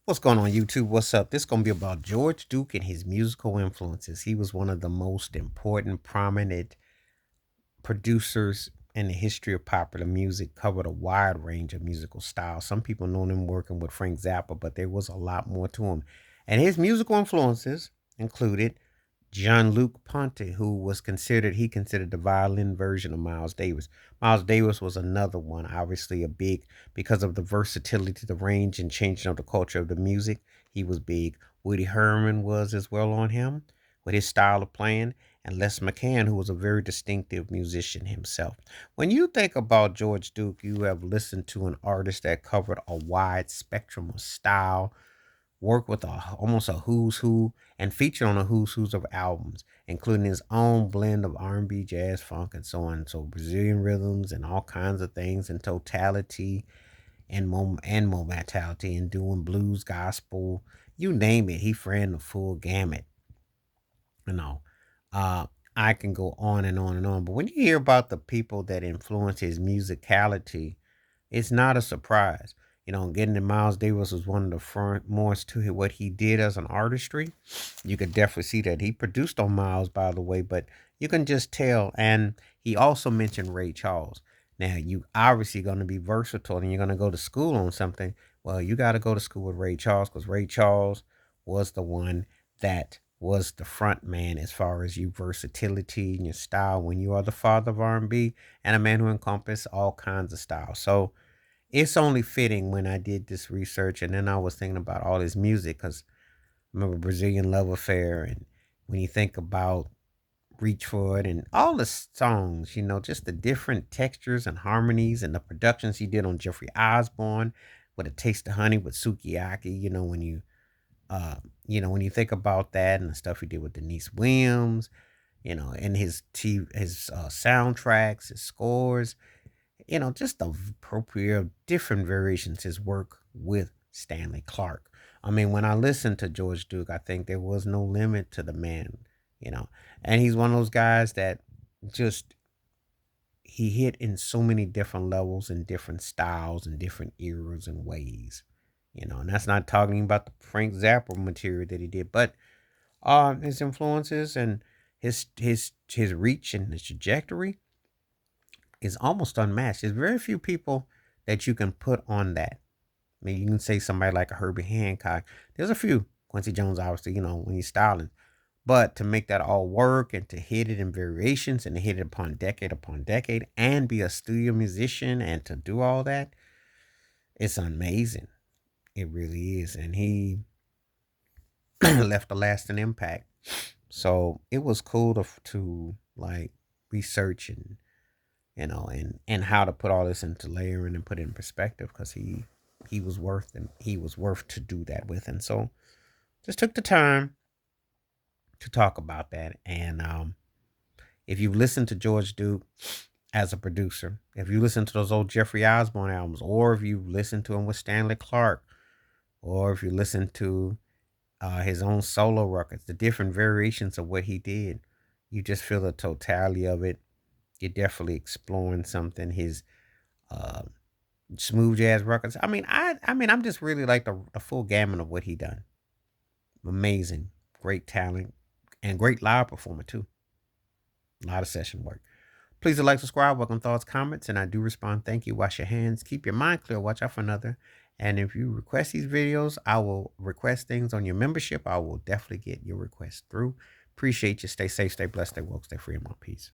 What's going on, YouTube? What's up? This is going to be about George Duke and his musical influences. He was one of the most important, prominent producers in the history of popular music, covered a wide range of musical styles. Some people know him working with Frank Zappa, but there was a lot more to him. And his musical influences included Jean-Luc Ponty, who was considered the violin version of Miles Davis. Miles Davis was another one, obviously a big because of the versatility, the range, and changing of the culture of the music. He was big. Woody Herman was as well on him with his style of playing, and Les McCann, who was a very distinctive musician himself. When you think about George Duke, you have listened to an artist that covered a wide spectrum of style, worked with almost a who's who, and featured on a who's who's of albums, including his own blend of R&B, jazz, funk, and so on. So Brazilian rhythms and all kinds of things in totality and momentality, and doing blues, gospel, you name it. He ran the full gamut. You know, uh, I can go on and on and on. But when you hear about the people that influence his musicality, it's not a surprise. Getting to Miles Davis was one of the front more to what he did as an artistry. You could definitely see that he produced on Miles, by the way, but you can just tell. And he also mentioned Ray Charles. Now, you obviously going to be versatile and you're going to go to school on something. Well, you got to go to school with Ray Charles because Ray Charles was the one that was the front man as far as you versatility and your style when you are the father of R&B and a man who encompassed all kinds of styles. So it's only fitting when I did this research and then I was thinking about all his music because remember Brazilian Love Affair, and when you think about Reach For It and all the songs, just the different textures and harmonies and the productions he did on Jeffrey Osborne with A Taste of Honey with Sukiyaki, uh when you think about that and the stuff he did with Denise Williams, and his soundtracks, his scores, just the appropriate different variations, his work with Stanley Clark. I mean, when I listened to George Duke, I think there was no limit to the man, you know. And he's one of those guys that just he hit in so many different levels and different styles and different eras and ways. And that's not talking about the Frank Zappa material that he did, but his influences and his reach and his trajectory is almost unmatched. There's very few people that you can put on that. I mean, you can say somebody like a Herbie Hancock. There's a few. Quincy Jones, obviously, when he's styling. But to make that all work and to hit it in variations and to hit it upon decade and be a studio musician and to do all that, it's amazing. It really is. And he left a lasting impact. So it was cool to like research and how to put all this into layering and put it in perspective because he was worth to do that with, and so just took the time to talk about that. And if you listen to George Duke as a producer, if you listen to those old Jeffrey Osborne albums, or if you listen to him with Stanley Clark, or if you listen to his own solo records, the different variations of what he did, you just feel the totality of it. You're definitely exploring something. His uh, smooth jazz records. I mean, I'm just really like the full gamut of what he done. Amazing, great talent, and great live performer too. A lot of session work. Please like, subscribe, welcome thoughts, comments, and I do respond. Thank you. Wash your hands. Keep your mind clear. Watch out for another. And if you request these videos, I will request things on your membership. I will definitely get your request through. Appreciate you. Stay safe, stay blessed, stay woke, stay free, and more peace.